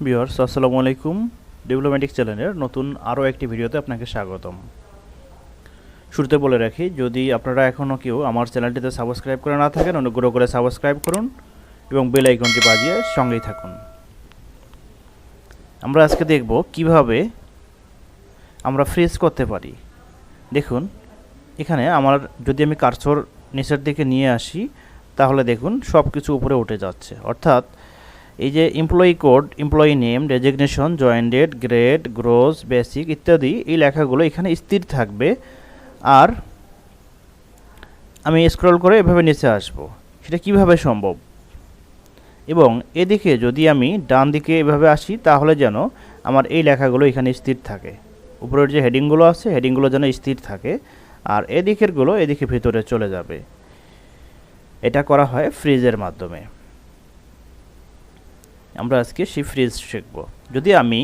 Viewers আসসালামু আলাইকুম। Development চ্যানেলের নতুন আরও একটি ভিডিওতে আপনাকে স্বাগতম। শুরুতে বলে রাখি, যদি আপনারা এখনও কেউ আমার চ্যানেলটিতে সাবস্ক্রাইব করে না থাকেন, অনুগ্রহ করে সাবস্ক্রাইব করুন এবং বেল আইকনটি বাজিয়ে সঙ্গেই থাকুন। আমরা আজকে দেখব কিভাবে আমরা ফ্রিজ করতে পারি। দেখুন, এখানে যদি আমি কার্সর নিচের দিকে নিয়ে আসি, তাহলে দেখুন সব কিছু উপরে উঠে যাচ্ছে। অর্থাৎ এই যে employee code, employee name, designation, join date, grade, gross, basic ইত্যাদি এই লেখাগুলো এখানে স্থির থাকবে। আর আমি স্ক্রল করে এভাবে নিচে আসব। সেটা কিভাবে সম্ভব? এবং এদিকে যদি আমি ডান দিকে এভাবে আসি, তাহলে যেন আমার এই লেখাগুলো এখানে স্থির থাকে। উপরের যে হেডিংগুলো আছে, হেডিংগুলো যেন স্থির থাকে, আর এদিকেরগুলো এদিকে ভিতরে চলে যাবে। এটা করা হয় ফ্রিজের মাধ্যমে। আমরা আজকে সেই ফ্রিজ শিখব। যদি আমি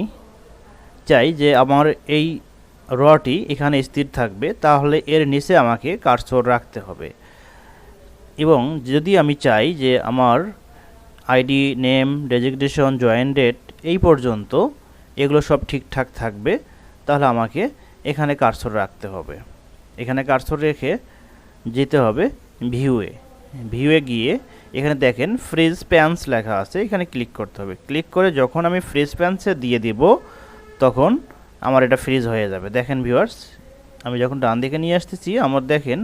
চাই যে আমার এই রটি এখানে স্থির থাকবে, তাহলে এর নিচে আমাকে কার্সর রাখতে হবে। এবং যদি আমি চাই যে আমার ID, name, designation, join date এই পর্যন্ত এগুলো সব ঠিকঠাক থাকবে, তাহলে আমাকে এখানে কার্সর রাখতে হবে। এখানে কার্সর রেখে যেতে হবে ভিউয়ে গিয়ে এখানে দেখেন ফ্রিজ প্যান্স লেখা আছে, এখানে ক্লিক করতে হবে। ক্লিক করে যখন আমি ফ্রিজ প্যান্সে দিয়ে দিব, তখন আমার এটা ফ্রিজ হয়ে যাবে। দেখেন ভিউয়ার্স, আমি যখন ডান দিকে নিয়ে আসতেছি, আমার দেখেন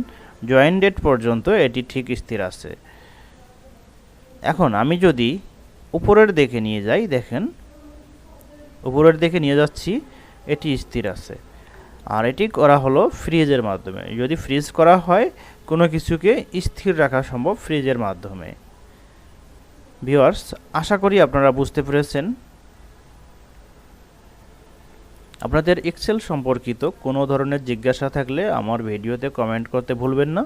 জয়েন ডেট পর্যন্ত এটি ঠিক স্থির আছে। এখন আমি যদি উপরের দিকে নিয়ে যাই, দেখেন উপরের দিকে নিয়ে যাচ্ছি, এটি স্থির আছে। আর এটি করা হলো ফ্রিজের মাধ্যমে। যদি ফ্রিজ করা হয়, কোনো কিছুকে স্থির রাখা সম্ভব ফ্রিজের মাধ্যমে। ভিউয়ার্স, আশা করি আপনারা বুঝতে পেরেছেন। আপনাদের এক্সেল সম্পর্কিত কোনো ধরনের জিজ্ঞাসা থাকলে আমার ভিডিওতে কমেন্ট করতে ভুলবেন না।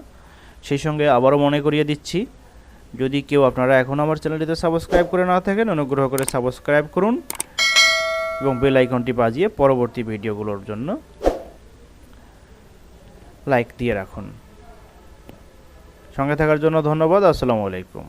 সেই সঙ্গে আবারও মনে করিয়ে দিচ্ছি, যদি কেউ আপনারা এখন আমার চ্যানেলটিতে সাবস্ক্রাইব করে না থাকেন, অনুগ্রহ করে সাবস্ক্রাইব করুন এবং বেল আইকনটি বাজিয়ে পরবর্তী ভিডিওগুলোর জন্য লাইক দিয়ে রাখুন। সঙ্গে থাকার জন্য ধন্যবাদ। আসসালামু আলাইকুম।